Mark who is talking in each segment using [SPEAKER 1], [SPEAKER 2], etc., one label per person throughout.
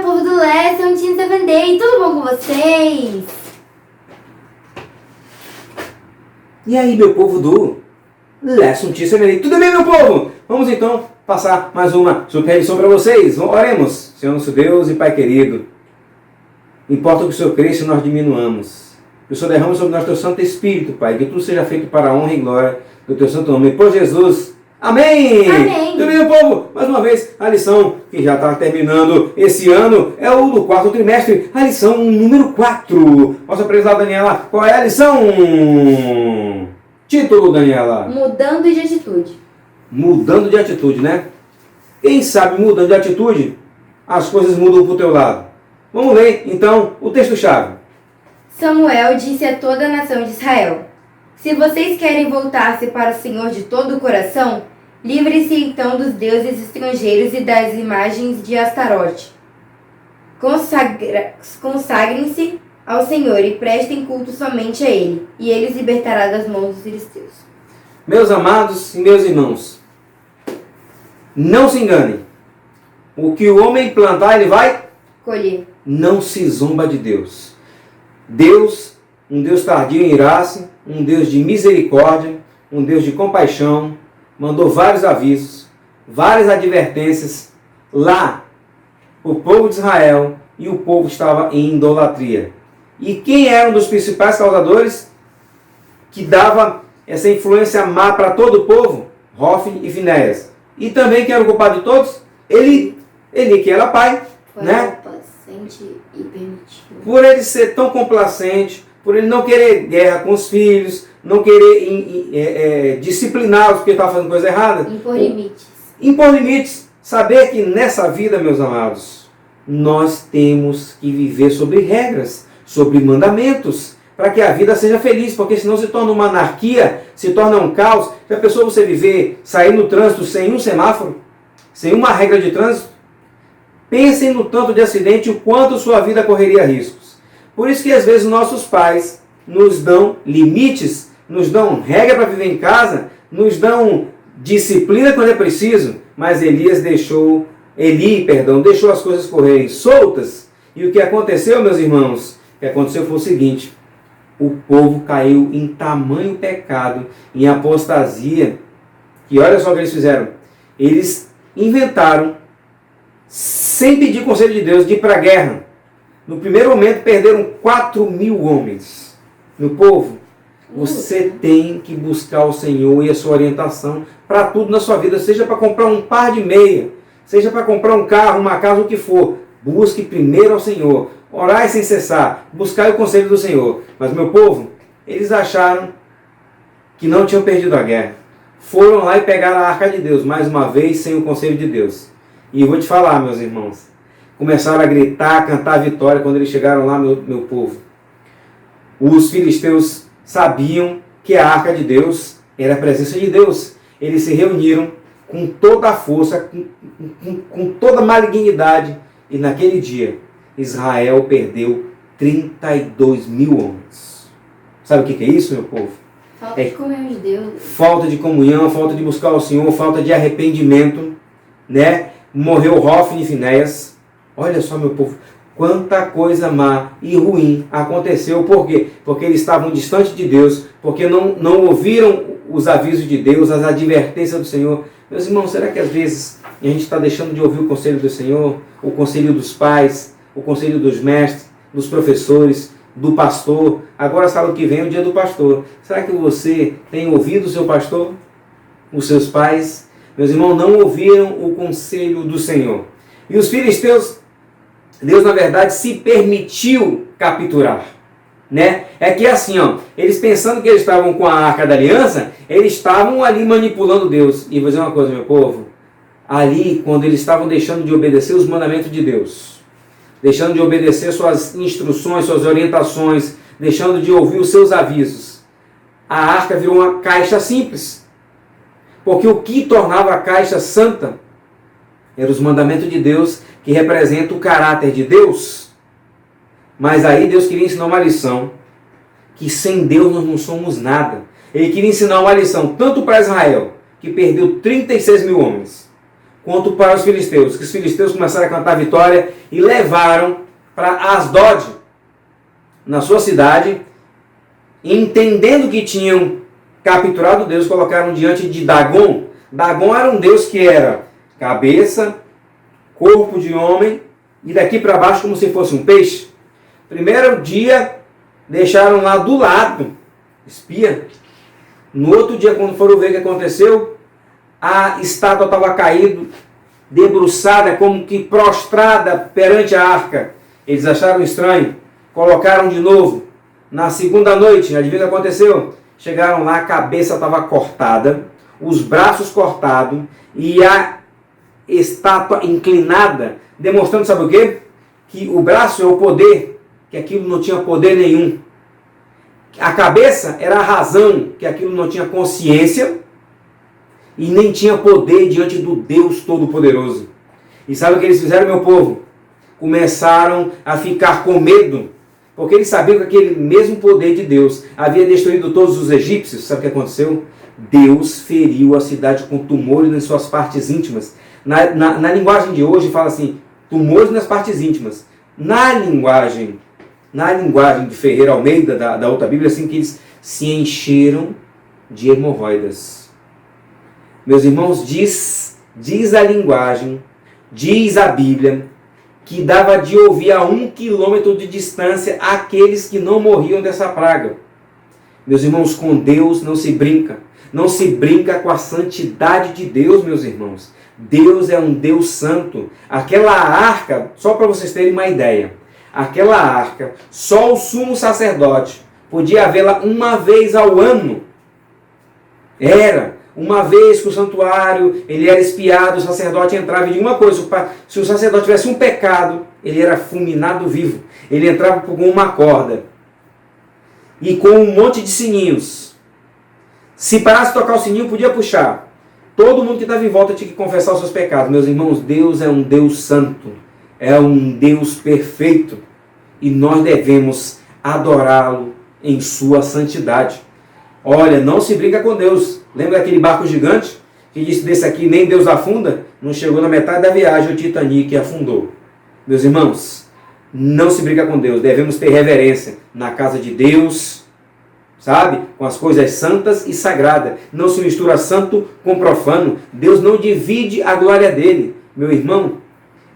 [SPEAKER 1] povo do Lesson Team 7 Day, tudo bom com vocês?
[SPEAKER 2] E aí, meu povo do Lesson Team 7 Day, tudo bem, meu povo? Vamos então passar mais uma super lição para vocês. Oremos. Senhor nosso Deus e Pai querido, importa que o Senhor cresça e nós diminuamos. Que o Senhor derrame sobre nós teu Santo Espírito, Pai, que tudo seja feito para a honra e glória do teu santo nome. Por Jesus. Amém!
[SPEAKER 1] Amém!
[SPEAKER 2] Tudo bem, meu povo? Mais uma vez, a lição que já está terminando esse ano é o do quarto trimestre, a lição número 4. Nossa prezada Daniela, qual é a lição? Título, Daniela.
[SPEAKER 1] Mudando de atitude.
[SPEAKER 2] Mudando de atitude, né? Quem sabe mudando de atitude, as coisas mudam para o teu lado. Vamos ler, então, o texto-chave.
[SPEAKER 1] Samuel disse a toda a nação de Israel: se vocês querem voltar-se para o Senhor de todo o coração, livre-se então dos deuses estrangeiros e das imagens de Astarote. Consagrem-se ao Senhor e prestem culto somente a Ele, e Ele os libertará das mãos dos filisteus.
[SPEAKER 2] Meus amados e meus irmãos, não se enganem. O que o homem plantar, ele vai
[SPEAKER 1] Colher.
[SPEAKER 2] Não se zomba de Deus. Deus, um Deus tardio em irar-se, um Deus de misericórdia, um Deus de compaixão, mandou vários avisos, várias advertências lá o povo de Israel, e o povo estava em idolatria. E quem era um dos principais causadores que dava essa influência má para todo o povo? Hofni e Finéias. E também quem era o culpado de todos? Eli, que era pai,
[SPEAKER 1] Foi
[SPEAKER 2] né?
[SPEAKER 1] complacente e permitiu.
[SPEAKER 2] Por ele ser tão complacente, por ele não querer guerra com os filhos, não querer discipliná-los porque estava fazendo coisa errada.
[SPEAKER 1] Impor limites.
[SPEAKER 2] Impor limites. Saber que nessa vida, meus amados, nós temos que viver sobre regras, sobre mandamentos, para que a vida seja feliz, porque senão se torna uma anarquia, se torna um caos. Já pensou você viver, sair no trânsito sem um semáforo, sem uma regra de trânsito? Pensem no tanto de acidente e o quanto sua vida correria riscos. Por isso que às vezes nossos pais nos dão limites, nos dão regra para viver em casa, nos dão disciplina quando é preciso, mas Eli deixou as coisas correrem soltas. E o que aconteceu, meus irmãos? O que aconteceu foi o seguinte: o povo caiu em tamanho pecado, em apostasia, que olha só o que eles fizeram. Eles inventaram, sem pedir conselho de Deus, de ir para a guerra. No primeiro momento perderam 4.000 homens. Meu povo, você tem que buscar o Senhor e a sua orientação para tudo na sua vida, seja para comprar um par de meia, seja para comprar um carro, uma casa, o que for. Busque primeiro ao Senhor, orai sem cessar, buscai o conselho do Senhor. Mas, meu povo, eles acharam que não tinham perdido a guerra. Foram lá e pegaram a arca de Deus, mais uma vez, sem o conselho de Deus. E eu vou te falar, meus irmãos, começaram a gritar, a cantar a vitória quando eles chegaram lá, meu povo. Os filisteus sabiam que a arca de Deus era a presença de Deus. Eles se reuniram com toda a força, com toda a malignidade. E naquele dia, Israel perdeu 32.000 homens. Sabe o que é isso, meu povo?
[SPEAKER 1] Falta de comunhão de Deus.
[SPEAKER 2] Falta de comunhão, falta de buscar o Senhor, falta de arrependimento, né? Morreu Hofni e Finéias. Olha só, meu povo, quanta coisa má e ruim aconteceu. Por quê? Porque eles estavam distantes de Deus, porque não ouviram os avisos de Deus, as advertências do Senhor. Meus irmãos, será que às vezes a gente está deixando de ouvir o conselho do Senhor, o conselho dos pais, o conselho dos mestres, dos professores, do pastor? Agora, sábado que vem é o dia do pastor. Será que você tem ouvido o seu pastor? Os seus pais? Meus irmãos, não ouviram o conselho do Senhor. E os filisteus, Deus na verdade se permitiu capturar, né? É que assim, ó, eles pensando que eles estavam com a Arca da Aliança, eles estavam ali manipulando Deus. E vou dizer uma coisa, meu povo, ali quando eles estavam deixando de obedecer os mandamentos de Deus, deixando de obedecer suas instruções, suas orientações, deixando de ouvir os seus avisos, a arca virou uma caixa simples. Porque o que tornava a caixa santa eram os mandamentos de Deus, que representam o caráter de Deus. Mas aí Deus queria ensinar uma lição, que sem Deus nós não somos nada. Ele queria ensinar uma lição tanto para Israel, que perdeu 36.000 homens, quanto para os filisteus. Que os filisteus começaram a cantar vitória e levaram para Asdod, na sua cidade, entendendo que tinham capturado Deus, colocaram diante de Dagon. Dagon era um deus que era cabeça, corpo de homem e daqui para baixo como se fosse um peixe. Primeiro dia deixaram lá do lado, espia. No outro dia, quando foram ver o que aconteceu, a estátua estava caída, debruçada, como que prostrada perante a arca. Eles acharam estranho, colocaram de novo. Na segunda noite, adivinha o que aconteceu? Chegaram lá, a cabeça estava cortada, os braços cortados e a estátua inclinada, demonstrando, sabe o quê? Que o braço é o poder, que aquilo não tinha poder nenhum. A cabeça era a razão, que aquilo não tinha consciência e nem tinha poder diante do Deus Todo-Poderoso. E sabe o que eles fizeram, meu povo? Começaram a ficar com medo, porque eles sabiam que aquele mesmo poder de Deus havia destruído todos os egípcios. Sabe o que aconteceu? Deus feriu a cidade com tumores nas suas partes íntimas. Na linguagem de hoje fala assim, tumores nas partes íntimas. Na linguagem de Ferreira Almeida, da outra Bíblia, assim que eles se encheram de hemorroidas. Meus irmãos, diz a linguagem, diz a Bíblia, que dava de ouvir a 1 quilômetro de distância aqueles que não morriam dessa praga. Meus irmãos, com Deus não se brinca. Não se brinca com a santidade de Deus, meus irmãos. Deus é um Deus santo. Aquela arca, só para vocês terem uma ideia, aquela arca, só o sumo sacerdote podia vê-la uma vez ao ano. Era uma vez que o santuário ele era espiado, o sacerdote entrava e de uma coisa, se o sacerdote tivesse um pecado, ele era fulminado vivo. Ele entrava com uma corda e com um monte de sininhos. Se parasse de tocar o sininho, podia puxar. Todo mundo que estava em volta tinha que confessar os seus pecados. Meus irmãos, Deus é um Deus santo. É um Deus perfeito. E nós devemos adorá-lo em sua santidade. Olha, não se brinca com Deus. Lembra daquele barco gigante que disse desse aqui nem Deus afunda? Não chegou na metade da viagem, o Titanic afundou. Meus irmãos, não se brinca com Deus. Devemos ter reverência na casa de Deus, sabe? Com as coisas santas e sagradas. Não se mistura santo com profano. Deus não divide a glória dele. Meu irmão,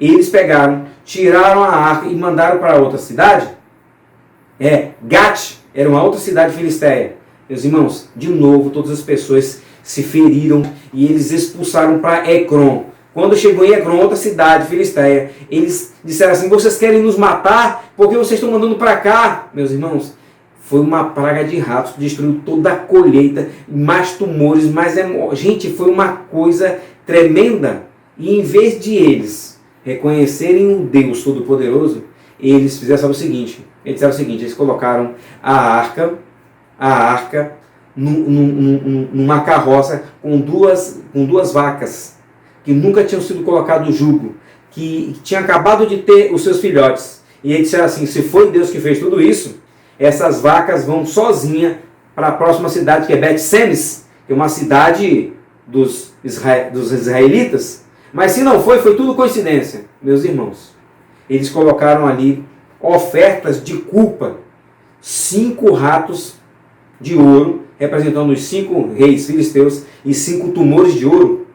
[SPEAKER 2] eles pegaram, tiraram a arca e mandaram para outra cidade. Gat era uma outra cidade filisteia. Meus irmãos, de novo, todas as pessoas se feriram e eles expulsaram para Ecrom. Quando chegou em Ecrom, outra cidade filisteia, eles disseram assim, vocês querem nos matar? Porque vocês estão mandando para cá? Meus irmãos, foi uma praga de ratos que destruiu toda a colheita, mais tumores, mais gente, foi uma coisa tremenda. E em vez de eles reconhecerem o Deus Todo-Poderoso, eles fizeram o seguinte, eles colocaram a arca numa carroça com duas vacas que nunca tinham sido colocado no jugo, que tinha acabado de ter os seus filhotes. E eles disseram assim, se foi Deus que fez tudo isso, essas vacas vão sozinha para a próxima cidade, que é Bet-Semes, que é uma cidade dos israelitas. Mas se não foi tudo coincidência. Meus irmãos, eles colocaram ali ofertas de culpa, 5 ratos de ouro, representando os 5 reis filisteus e 5 tumores de ouro.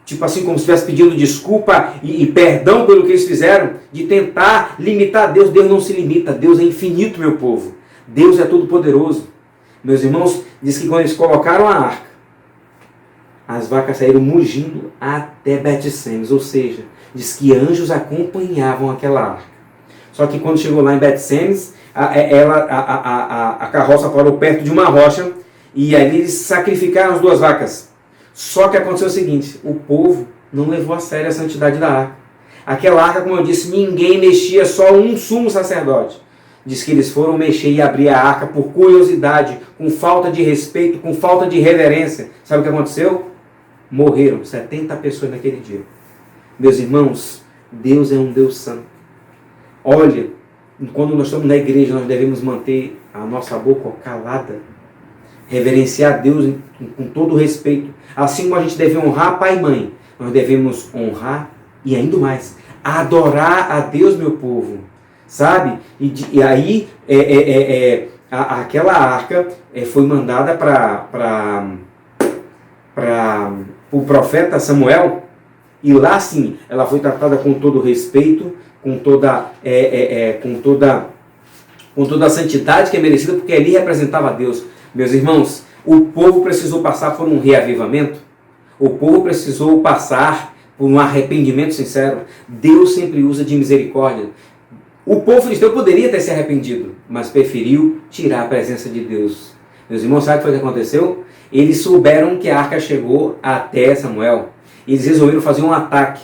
[SPEAKER 2] Tipo assim, como se estivesse pedindo desculpa e perdão pelo que eles fizeram, de tentar limitar Deus. Deus não se limita, Deus é infinito, meu povo. Deus é todo poderoso. Meus irmãos, diz que quando eles colocaram a arca, as vacas saíram mugindo até Bet-Semes, ou seja, diz que anjos acompanhavam aquela arca. Só que quando chegou lá em Bet-Semes, a carroça parou perto de uma rocha e ali eles sacrificaram as 2 vacas. Só que aconteceu o seguinte, o povo não levou a sério a santidade da arca. Aquela arca, como eu disse, ninguém mexia, só um sumo sacerdote. Diz que eles foram mexer e abrir a arca por curiosidade, com falta de respeito, com falta de reverência. Sabe o que aconteceu? Morreram 70 pessoas naquele dia. Meus irmãos, Deus é um Deus santo. Olha, quando nós estamos na igreja, nós devemos manter a nossa boca calada, reverenciar Deus com todo respeito. Assim como a gente deve honrar pai e mãe, nós devemos honrar e ainda mais, adorar a Deus, meu povo. Sabe? E aí, aquela arca foi mandada para o profeta Samuel, e lá sim, ela foi tratada com todo respeito, com toda a santidade que é merecida, porque ali representava a Deus. Meus irmãos, o povo precisou passar por um reavivamento, o povo precisou passar por um arrependimento sincero. Deus sempre usa de misericórdia. O povo filisteu poderia ter se arrependido, mas preferiu tirar a presença de Deus. Meus irmãos, sabe o que foi que aconteceu? Eles souberam que a arca chegou até Samuel. Eles resolveram fazer um ataque.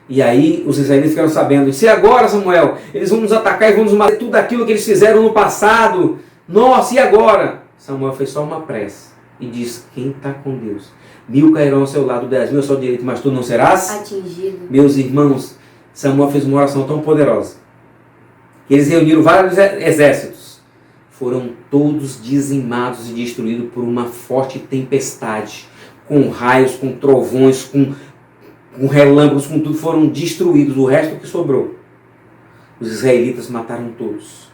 [SPEAKER 2] E aí os israelitas ficaram sabendo. Se agora, Samuel, eles vão nos atacar e vão nos matar tudo aquilo que eles fizeram no passado. Nossa, e agora? Samuel fez só uma prece e disse: quem está com Deus? 1000 cairão ao seu lado, 10.000 ao seu direito, mas tu não serás
[SPEAKER 1] atingido.
[SPEAKER 2] Meus irmãos, Samuel fez uma oração tão poderosa. Eles reuniram vários exércitos. Foram todos dizimados e destruídos por uma forte tempestade. Com raios, com trovões, com relâmpagos, com tudo. Foram destruídos. O resto que sobrou, os israelitas mataram todos.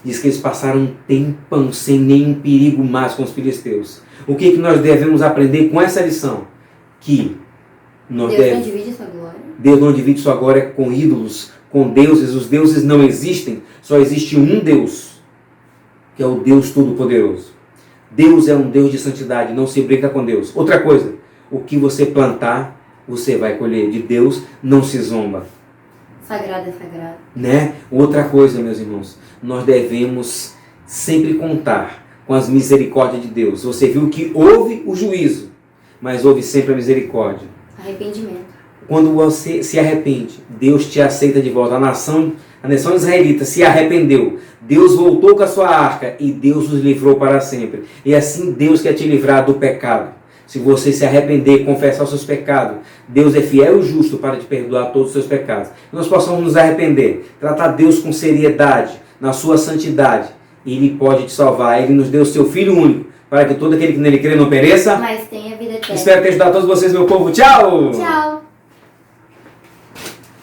[SPEAKER 2] Diz que eles passaram um tempão sem nenhum perigo mais com os filisteus. O que nós devemos aprender com essa lição? Que
[SPEAKER 1] Deus não divide sua glória.
[SPEAKER 2] Deus não divide sua glória com ídolos, com deuses. Os deuses não existem. Só existe um Deus, que é o Deus Todo-Poderoso. Deus é um Deus de santidade, não se brinca com Deus. Outra coisa, o que você plantar, você vai colher. De Deus não se zomba.
[SPEAKER 1] Sagrado é sagrado.
[SPEAKER 2] Né? Outra coisa, meus irmãos, nós devemos sempre contar com as misericórdias de Deus. Você viu que houve o juízo, mas houve sempre a misericórdia.
[SPEAKER 1] Arrependimento.
[SPEAKER 2] Quando você se arrepende, Deus te aceita de volta. A nação israelita se arrependeu. Deus voltou com a sua arca e Deus os livrou para sempre. E assim Deus quer te livrar do pecado. Se você se arrepender e confessar os seus pecados, Deus é fiel e justo para te perdoar todos os seus pecados. Nós possamos nos arrepender, tratar Deus com seriedade, na sua santidade. Ele pode te salvar. Ele nos deu o seu Filho único, para que todo aquele que nele crê não pereça,
[SPEAKER 1] mas tenha vida eterna.
[SPEAKER 2] Espero ter ajudado todos vocês, meu povo. Tchau!
[SPEAKER 1] Tchau!